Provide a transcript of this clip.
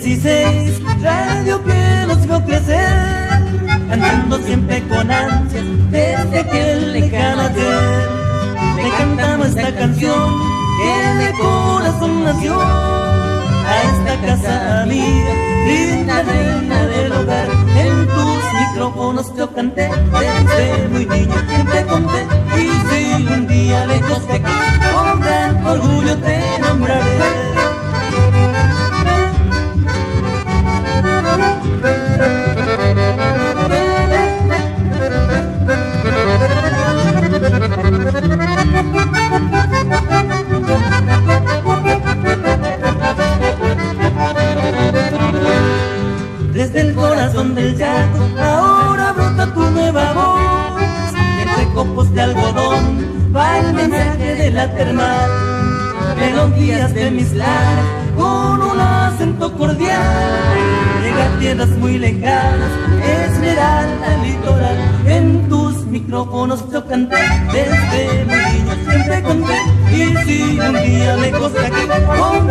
16, radio que los vio crecer, cantando siempre con ansias desde aquel lejano ayer. Le cantamos esta canción que de corazón nació a esta casa amiga, linda reina del hogar. En tus micrófonos yo canté desde muy niño, te conté, y si un día lejos de aquí con gran orgullo te nombraré. Desde el corazón del llato ahora brota tu nueva voz, entre copos de algodón va el mensaje de la termal, melodías de mis lares con un acento cordial. Llega a tierras muy lejanas, Esmeralda litoral. En tus micrófonos yo canté desde muy niño, siempre conté, y si un día lejos de aquí con